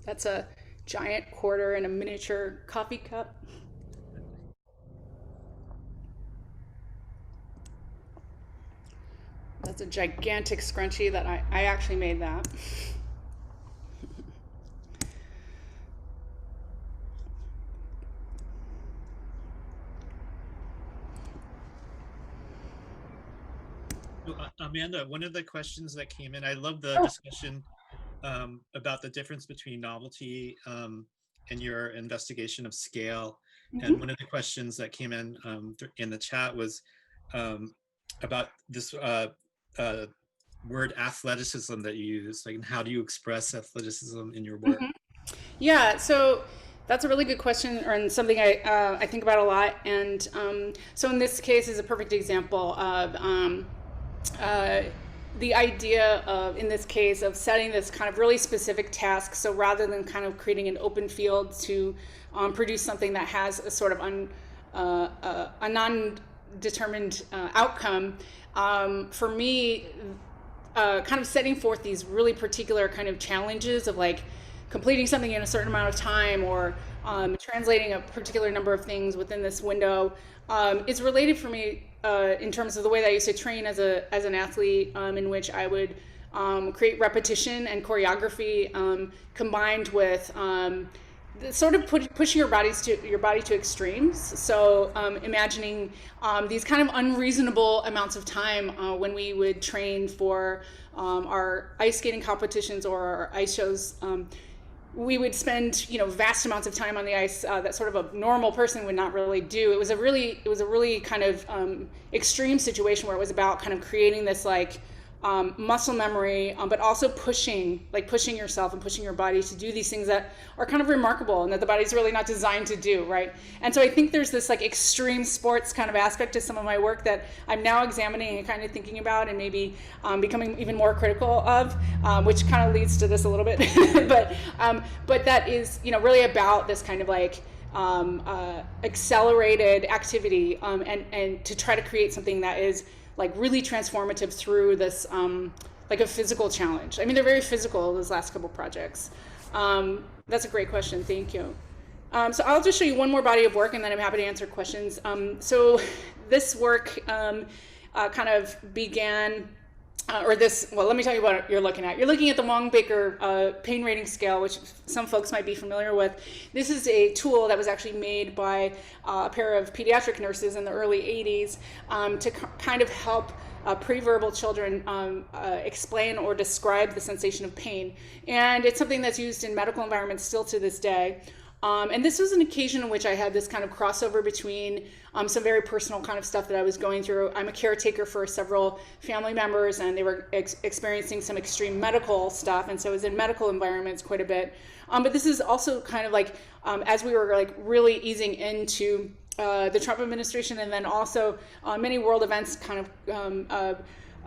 That's a giant quarter in a miniature coffee cup. That's a gigantic scrunchie that I actually made that. Amanda, one of the questions that came in, I love the discussion about the difference between novelty and your investigation of scale. Mm-hmm. And one of the questions that came in the chat was about this word athleticism that you use. Like, how do you express athleticism in your work? Mm-hmm. Yeah, so that's a really good question, and something I think about a lot. And so in this case is a perfect example of the idea of, in this case, of setting this kind of really specific task. So rather than kind of creating an open field to produce something that has a sort of a non-determined outcome, for me, kind of setting forth these really particular kind of challenges of like completing something in a certain amount of time, or translating a particular number of things within this window, is related for me in terms of the way that I used to train as an athlete, in which I would create repetition and choreography combined with sort of pushing your body to extremes. So imagining these kind of unreasonable amounts of time when we would train for our ice skating competitions or our ice shows. We would spend vast amounts of time on the ice that sort of a normal person would not really do. It was a really kind of extreme situation where it was about kind of creating this like muscle memory, but also pushing yourself and pushing your body to do these things that are kind of remarkable and that the body's really not designed to do, right? And so I think there's this like extreme sports kind of aspect to some of my work that I'm now examining and kind of thinking about and maybe becoming even more critical of, which kind of leads to this a little bit. but that is really about this kind of like accelerated activity and to try to create something that is like really transformative through this like a physical challenge. I mean, they're very physical, those last couple projects. That's a great question, thank you. So I'll just show you one more body of work and then I'm happy to answer questions. So this work kind of began, let me tell you what you're looking at. You're looking at the Wong-Baker pain rating scale, which some folks might be familiar with. This is a tool that was actually made by a pair of pediatric nurses in the early 80s to kind of help pre-verbal children explain or describe the sensation of pain. And it's something that's used in medical environments still to this day. And this was an occasion in which I had this kind of crossover between some very personal kind of stuff that I was going through. I'm a caretaker for several family members and they were experiencing some extreme medical stuff. And so I was in medical environments quite a bit. But this is also kind of like, as we were like really easing into the Trump administration and then also many world events kind of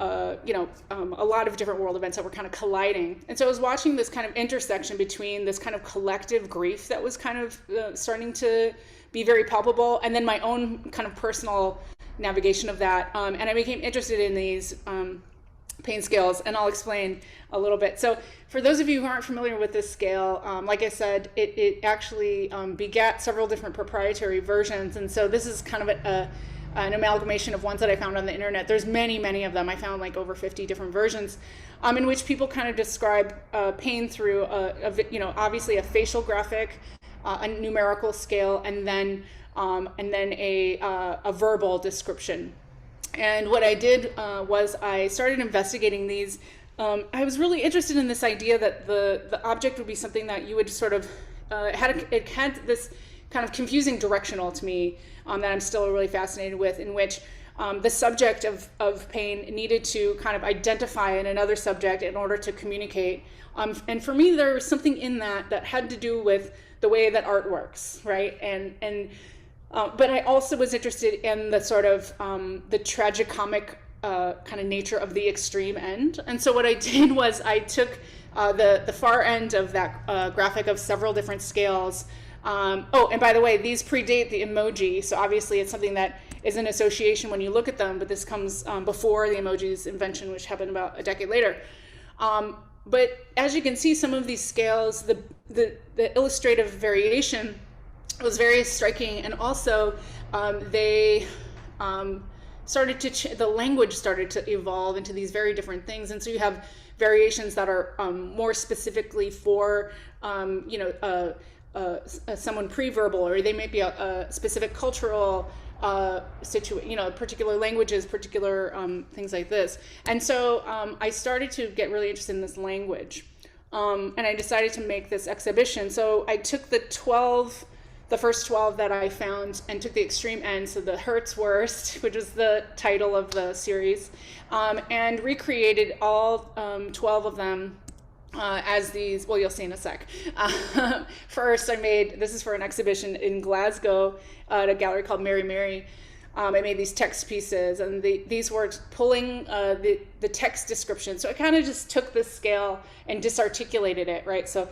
a lot of different world events that were kind of colliding. And so I was watching this kind of intersection between this kind of collective grief that was kind of starting to be very palpable, and then my own kind of personal navigation of that. And I became interested in these pain scales, and I'll explain a little bit. So for those of you who aren't familiar with this scale, like I said, it actually begat several different proprietary versions. And so this is kind of an amalgamation of ones that I found on the internet. There's many of them. I found like over 50 different versions in which people kind of describe pain through obviously a facial graphic, a numerical scale, and then a verbal description. And what I did was I started investigating these. I was really interested in this idea that the object would be something that you would sort of it had this kind of confusing directional to me that I'm still really fascinated with, in which the subject of pain needed to kind of identify in another subject in order to communicate. And for me, there was something in that had to do with the way that art works, right? But I also was interested in the sort of the tragicomic kind of nature of the extreme end. And so what I did was I took the far end of that graphic of several different scales. And by the way, these predate the emoji, so obviously it's something that is an association when you look at them, but this comes before the emoji's invention, which happened about a decade later. But as you can see, some of these scales, the illustrative variation was very striking, and also they started to the language started to evolve into these very different things, and so you have variations that are more specifically for someone pre-verbal, or they may be a specific cultural particular languages, particular things like this. And so I started to get really interested in this language, and I decided to make this exhibition. So I took the first 12 that I found and took the extreme end, so the Hurts Worst, which was the title of the series, and recreated all 12 of them as these, well, you'll see in a sec. First, this is for an exhibition in Glasgow at a gallery called Mary Mary. I made these text pieces, and these were pulling the text description. So I kind of just took this scale and disarticulated it, right? So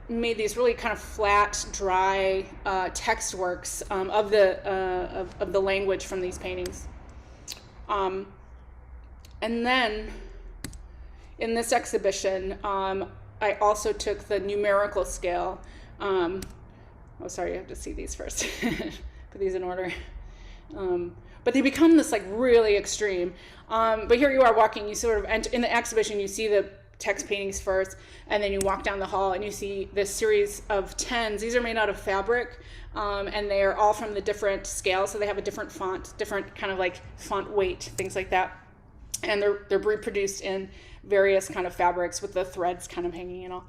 made these really kind of flat, dry text works of the language from these paintings. And then in this exhibition, I also took the numerical scale. Sorry, you have to see these first. Put these in order. But but they become this like really extreme. But here you are walking, you sort of enter in the exhibition, you see the text paintings first, and then you walk down the hall and you see this series of tens. These are made out of fabric, and they are all from the different scales, so they have a different font, different kind of like font weight, things like that. And they're reproduced in various kind of fabrics with the threads kind of hanging and all.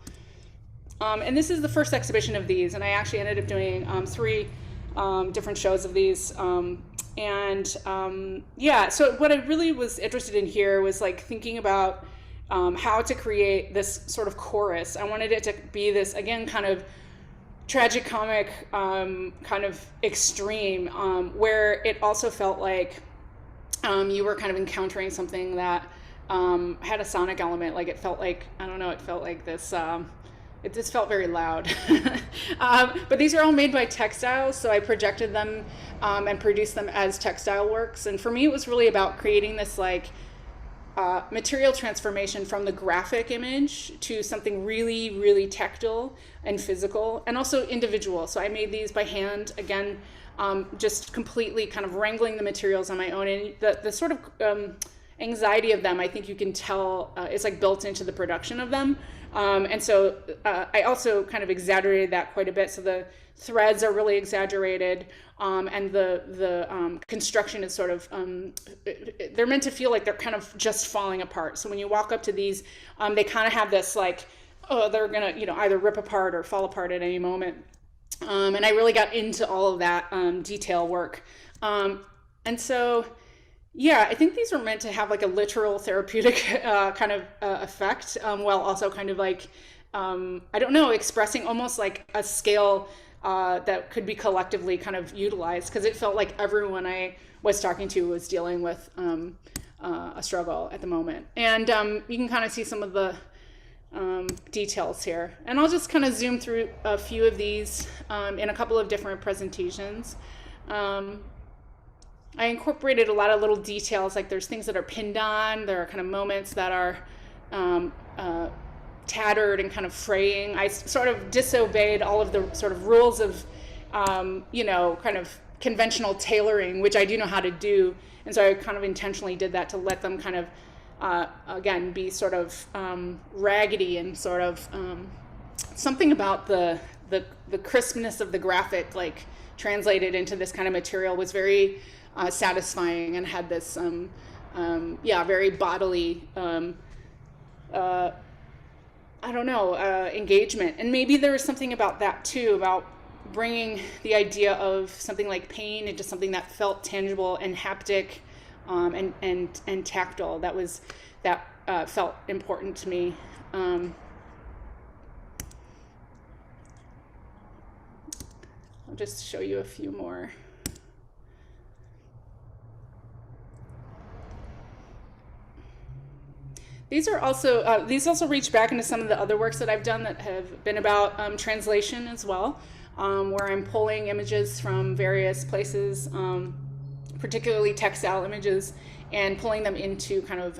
And this is the first exhibition of these, and I actually ended up doing 3 different shows of these. Yeah, so what I really was interested in here was like thinking about how to create this sort of chorus. I wanted it to be this, again, kind of tragicomic, kind of extreme, where it also felt like you were kind of encountering something that had a sonic element. Like it felt like, I don't know, it felt like this, it just felt very loud. But these are all made by textiles, so I projected them and produced them as textile works. And for me, it was really about creating this like material transformation from the graphic image to something really, really tactile and physical and also individual. So I made these by hand, again, just completely kind of wrangling the materials on my own. And the sort of anxiety of them, I think you can tell is like built into the production of them. And so I also kind of exaggerated that quite a bit. So the threads are really exaggerated, and the construction is sort of, they're meant to feel like they're kind of just falling apart. So when you walk up to these, they kind of have this like, oh, they're gonna, either rip apart or fall apart at any moment. And I really got into all of that detail work. And so, yeah, I think these were meant to have like a literal therapeutic kind of effect, while also kind of like, I don't know, expressing almost like a scale that could be collectively kind of utilized, because it felt like everyone I was talking to was dealing with a struggle at the moment. And you can kind of see some of the details here. And I'll just kind of zoom through a few of these in a couple of different presentations. I incorporated a lot of little details, like there's things that are pinned on, there are kind of moments that are tattered and kind of fraying. I sort of disobeyed all of the sort of rules of, kind of conventional tailoring, which I do know how to do. And so I kind of intentionally did that to let them kind of, again, be sort of raggedy and sort of something about the crispness of the graphic, like translated into this kind of material, was very satisfying and had this, very bodily, engagement. And maybe there was something about that too, about bringing the idea of something like pain into something that felt tangible and haptic, and tactile. That felt important to me. I'll just show you a few more. These also reach back into some of the other works that I've done that have been about translation as well, where I'm pulling images from various places, particularly textile images, and pulling them into kind of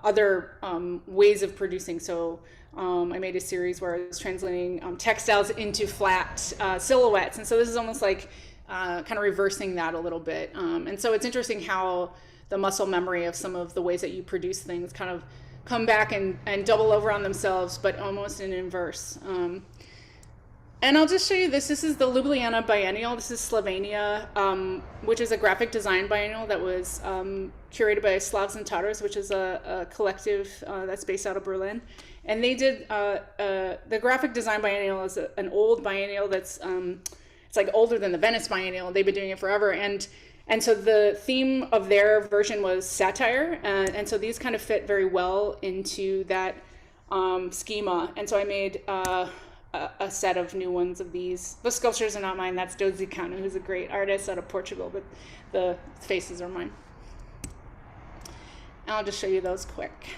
other ways of producing. So I made a series where I was translating textiles into flat silhouettes. And so this is almost like kind of reversing that a little bit. And so it's interesting how the muscle memory of some of the ways that you produce things kind of come back and double over on themselves, but almost in inverse. And I'll just show you this. This is the Ljubljana Biennial. This is Slovenia, which is a graphic design biennial that was curated by Slavs and Tatars, which is a collective that's based out of Berlin. And they did, the graphic design biennial is an old biennial that's, it's like older than the Venice Biennial. They've been doing it forever. And so the theme of their version was satire. And so these kind of fit very well into that schema. And so I made a set of new ones of these. The sculptures are not mine. That's Dozy Cano, who's a great artist out of Portugal, but the faces are mine. And I'll just show you those quick.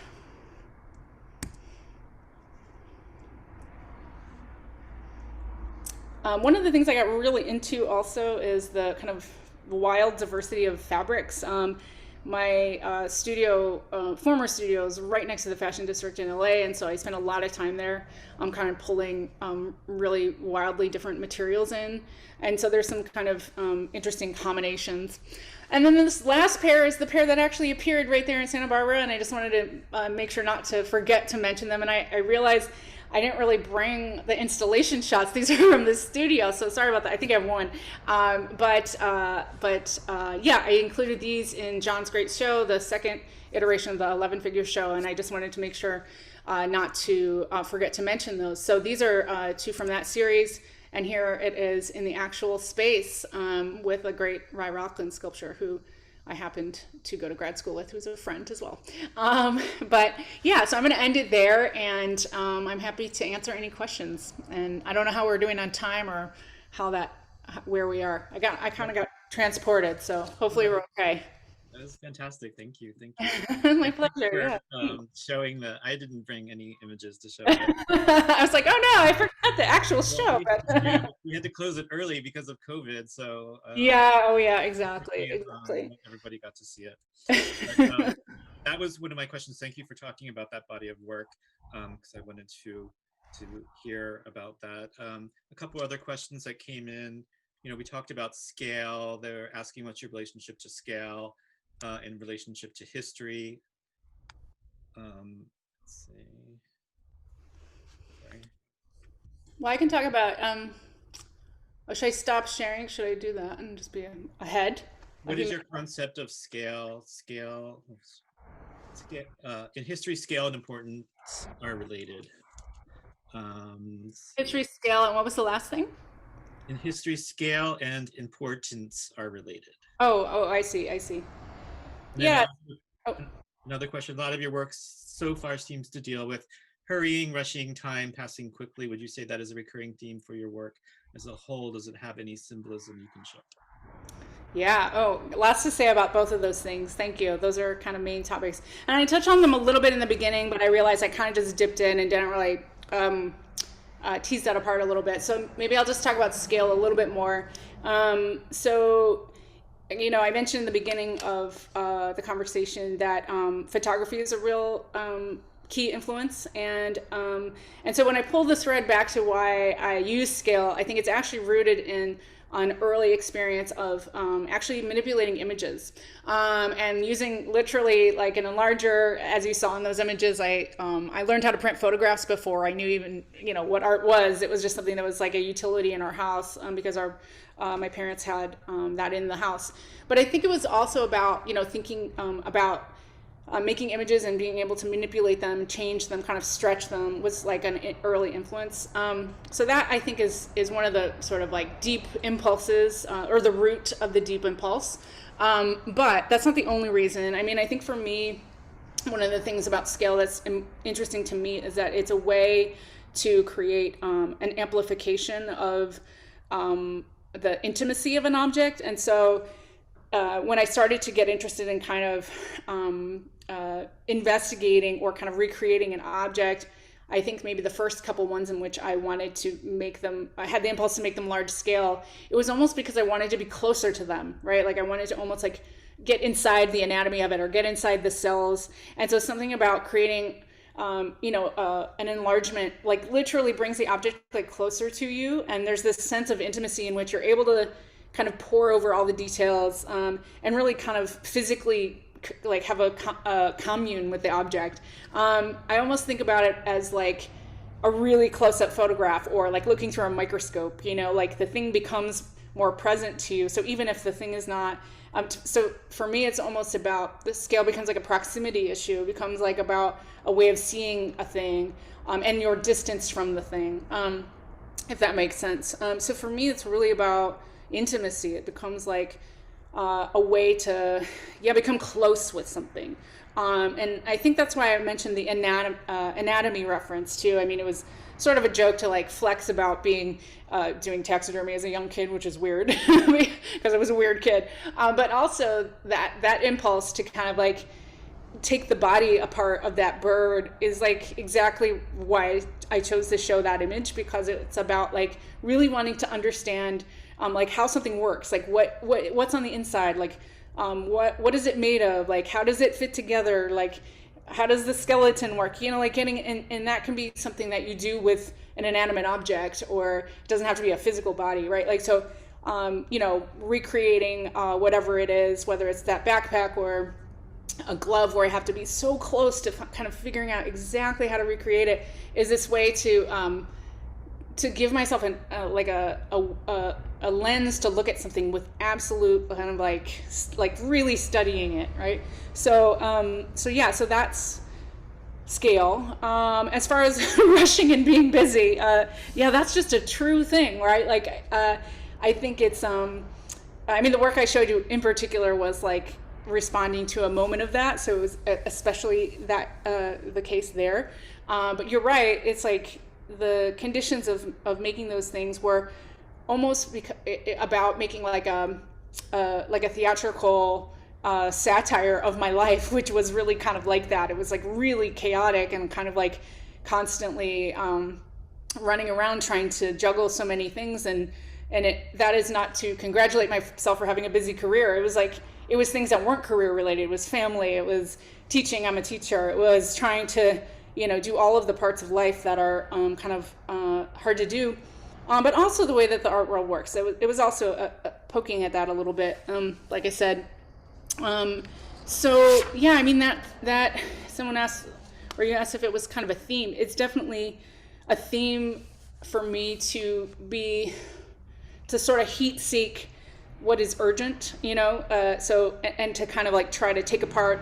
One of the things I got really into also is the kind of wild diversity of fabrics. my former studio is right next to the Fashion District in LA, and so I spent a lot of time there. I'm kind of pulling really wildly different materials in, and so there's some kind of interesting combinations. And then this last pair is the pair that actually appeared right there in Santa Barbara, and I just wanted to make sure not to forget to mention them. And I realized I didn't really bring the installation shots. These are from the studio, so sorry about that. I think I have one. Yeah, I included these in John's great show, the second iteration of the 11-figure show, and I just wanted to make sure not to forget to mention those. So these are two from that series, and here it is in the actual space with a great Ry Rockland sculpture who I happened to go to grad school with, who's a friend as well. But yeah, so I'm going to end it there, and I'm happy to answer any questions. And I don't know how we're doing on time or where we are. I kind of got transported, so hopefully we're okay. That was fantastic. Thank you. Thank you. My pleasure. For, Yeah. showing I didn't bring any images to show. I was like, oh no, I forgot the actual show. We had to close it early because of COVID, so yeah. Oh yeah, exactly. Everybody got to see it. But, that was one of my questions. Thank you for talking about that body of work, because I wanted to hear about that. A couple other questions that came in. We talked about scale. They're asking what's your relationship to scale in relationship to history. Let's see. Sorry. Well, I can talk about, should I stop sharing? Should I do that and just be ahead? What is your concept of scale? In history, scale and importance are related. History, scale, and what was the last thing? In history, scale and importance are related. Oh, I see. Yeah. Another question. A lot of your work so far seems to deal with hurrying, rushing, time passing quickly. Would you say that is a recurring theme for your work as a whole? Does it have any symbolism you can show? Yeah. Oh, lots to say about both of those things. Thank you. Those are kind of main topics. And I touched on them a little bit in the beginning, but I realized I kind of just dipped in and didn't really tease that apart a little bit. So maybe I'll just talk about scale a little bit more. I mentioned in the beginning of the conversation that photography is a real key influence, and so when I pull the thread back to why I use scale, I think it's actually rooted in an early experience of actually manipulating images and using literally like an enlarger. As you saw in those images, I learned how to print photographs before I knew even what art was. It was just something that was like a utility in our house because my parents had that in the house. But I think it was also about thinking about making images and being able to manipulate them, change them, kind of stretch them was like an early influence. So that I think is one of the sort of like deep impulses or the root of the deep impulse. But that's not the only reason. I mean, I think for me, one of the things about scale that's interesting to me is that it's a way to create an amplification of the intimacy of an object. And so when I started to get interested in kind of investigating or kind of recreating an object, I think maybe the first couple ones in which I wanted to make them, I had the impulse to make them large scale. It was almost because I wanted to be closer to them, right? Like I wanted to almost like get inside the anatomy of it or get inside the cells. And so something about creating an enlargement like literally brings the object like closer to you, and there's this sense of intimacy in which you're able to kind of pour over all the details and really kind of physically like have a commune with the object. I almost think about it as like a really close-up photograph or like looking through a microscope, like the thing becomes more present to you. So even if the thing is not, so for me, it's almost about the scale becomes like a proximity issue. It becomes like about a way of seeing a thing and your distance from the thing, if that makes sense. So for me, it's really about intimacy. It becomes like a way to become close with something, and I think that's why I mentioned the anatomy reference too. I mean, it was sort of a joke to like flex about being doing taxidermy as a young kid, which is weird because I was a weird kid, but also that impulse to kind of like take the body apart of that bird is like exactly why I chose to show that image, because it's about like really wanting to understand like how something works, like what's on the inside, like what is it made of? Like, how does it fit together? Like, how does the skeleton work? You know, like getting, and that can be something that you do with an inanimate object, or it doesn't have to be a physical body, right? Like, so, you know, recreating whatever it is, whether it's that backpack or a glove, where I have to be so close to kind of figuring out exactly how to recreate it, is this way to give myself like a lens to look at something with absolute kind of like really studying it, right? So yeah, so that's scale. As far as rushing and being busy, yeah, that's just a true thing, right? Like I think it's I mean, the work I showed you in particular was like responding to a moment of that, so it was especially that the case there. But you're right, it's like the conditions of making those things were almost about making like a theatrical satire of my life, which was really kind of like that. It was like really chaotic and kind of like constantly running around trying to juggle so many things, and that is not to congratulate myself for having a busy career. It was like, it was things that weren't career related. It was family, it was teaching, I'm a teacher, it was trying to, you know, do all of the parts of life that are kind of hard to do, but also the way that the art world works. It was also poking at that a little bit, like I said. So yeah, I mean, that someone asked, or you asked if it was kind of a theme. It's definitely a theme for me to sort of heat seek what is urgent, you know, so, and to kind of like try to take apart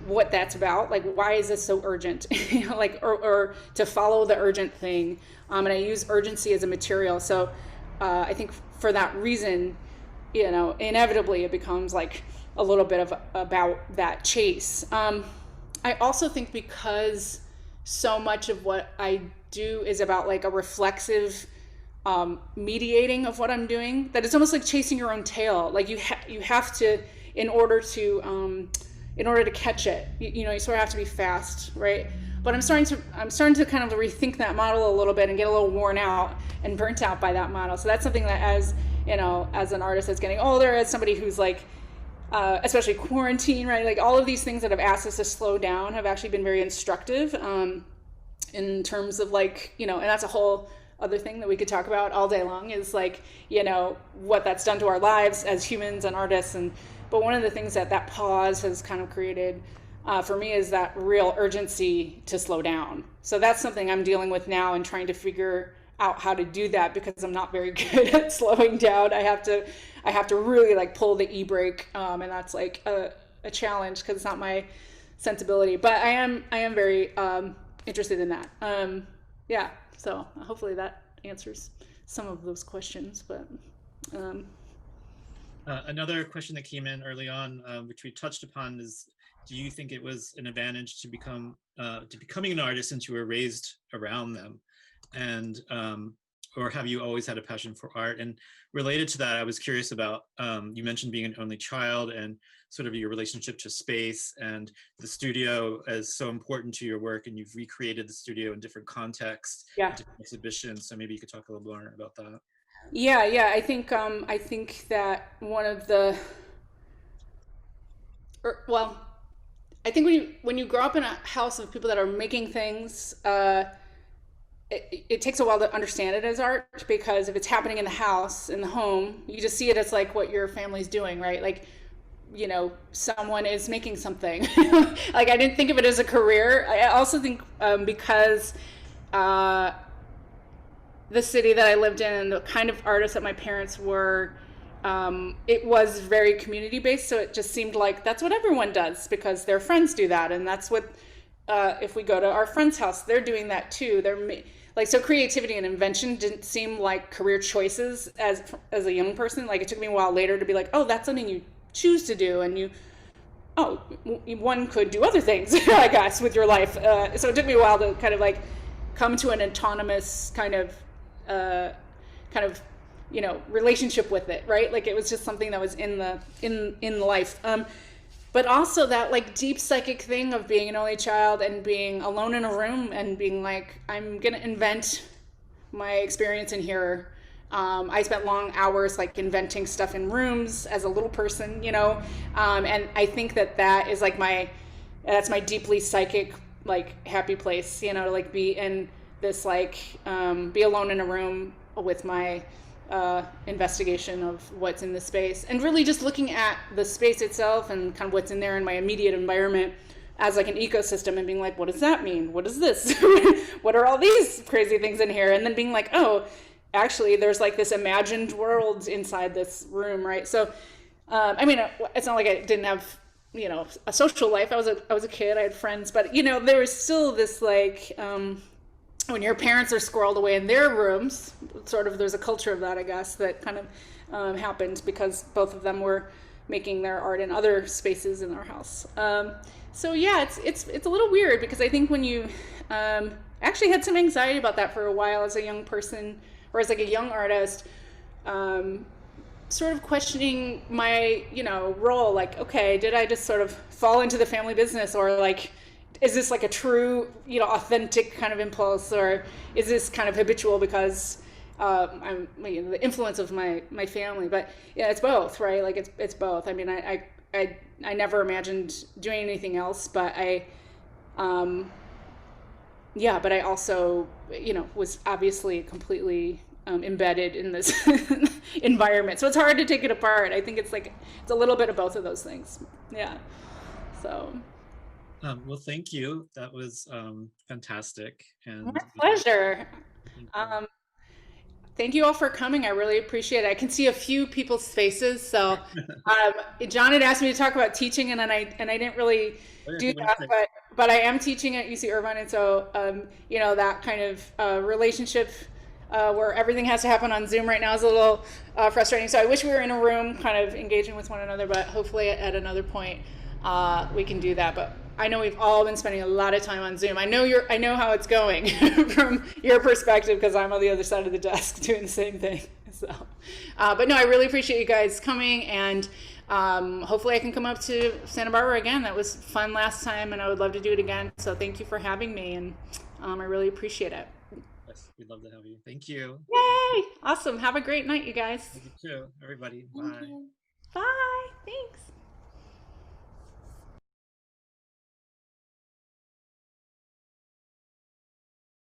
what that's about, like, why is this so urgent? You know, like, or to follow the urgent thing. And I use urgency as a material. So I think for that reason, you know, inevitably it becomes like a little bit of about that chase. I also think because so much of what I do is about like a reflexive mediating of what I'm doing, that it's almost like chasing your own tail. Like you have to, in order to catch it, you know, you sort of have to be fast, right? But I'm starting to kind of rethink that model a little bit and get a little worn out and burnt out by that model. So that's something that, as you know, as an artist that's getting older, as somebody who's like, especially quarantine, right? Like all of these things that have asked us to slow down have actually been very instructive in terms of like, you know, and that's a whole other thing that we could talk about all day long, is like, you know, what that's done to our lives as humans and artists. But one of the things that pause has kind of created for me is that real urgency to slow down. So that's something I'm dealing with now and trying to figure out how to do that, because I'm not very good at slowing down. I have to really like pull the e-brake, and that's like a challenge because it's not my sensibility. But I am very interested in that. Yeah. So hopefully that answers some of those questions. But another question that came in early on, which we touched upon, is: do you think it was an advantage to becoming an artist since you were raised around them, and or have you always had a passion for art? And related to that, I was curious about, you mentioned being an only child and sort of your relationship to space, and the studio is so important to your work, and you've recreated the studio in different contexts, yeah, different exhibitions. So maybe you could talk a little more about that. yeah. I think that one of the, well, I think when you grow up in a house of people that are making things, it takes a while to understand it as art, because if it's happening in the house, in the home, you just see it as like what your family's doing, right? Like, you know, someone is making something. Like, I didn't think of it as a career. I also think because the city that I lived in and the kind of artists that my parents were, it was very community based. So it just seemed like that's what everyone does because their friends do that. And that's what, if we go to our friend's house, they're doing that too. So creativity and invention didn't seem like career choices as a young person. Like, it took me a while later to be like, oh, that's something you choose to do, and one could do other things, I guess, with your life. So it took me a while to kind of like come to an autonomous kind of you know, relationship with it, right? Like, it was just something that was in life. But also that like deep psychic thing of being an only child and being alone in a room and being like, I'm gonna invent my experience in here, I spent long hours like inventing stuff in rooms as a little person, and I think that is like that's my deeply psychic, like happy place, to like be in this, like be alone in a room with my investigation of what's in the space, and really just looking at the space itself and kind of what's in there in my immediate environment as like an ecosystem, and being like, what does that mean? What is this? What are all these crazy things in here? And then being like, oh, actually there's like this imagined world inside this room, right? So I mean, it's not like I didn't have a social life. I was a kid, I had friends, but there was still this like when your parents are squirreled away in their rooms, sort of there's a culture of that, I guess, that kind of happened because both of them were making their art in other spaces in our house. So yeah, it's a little weird, because I think when you actually had some anxiety about that for a while as a young person, or as like a young artist, sort of questioning my role, like, okay, did I just sort of fall into the family business, or like, is this like a true authentic kind of impulse, or is this kind of habitual because I'm the influence of my family? But yeah, it's both, right? Like it's both. I mean, I never imagined doing anything else, but but I also was obviously completely embedded in this environment, so it's hard to take it apart. I think it's a little bit of both of those things. Yeah. So well, thank you. That was fantastic. And my pleasure. Thank you all for coming. I really appreciate it. I can see a few people's faces. So John had asked me to talk about teaching, and I didn't really do that, but I am teaching at UC Irvine, and so that kind of relationship where everything has to happen on Zoom right now is a little frustrating. So I wish we were in a room kind of engaging with one another, but hopefully at another point we can do that. But I know we've all been spending a lot of time on Zoom. I know how it's going from your perspective, because I'm on the other side of the desk doing the same thing. So, but no, I really appreciate you guys coming, and hopefully I can come up to Santa Barbara again. That was fun last time, and I would love to do it again. So thank you for having me, and I really appreciate it. Yes, we'd love to have you. Thank you. Yay! Awesome. Have a great night, you guys. You too, everybody. Thank Bye. you. Bye. Thanks.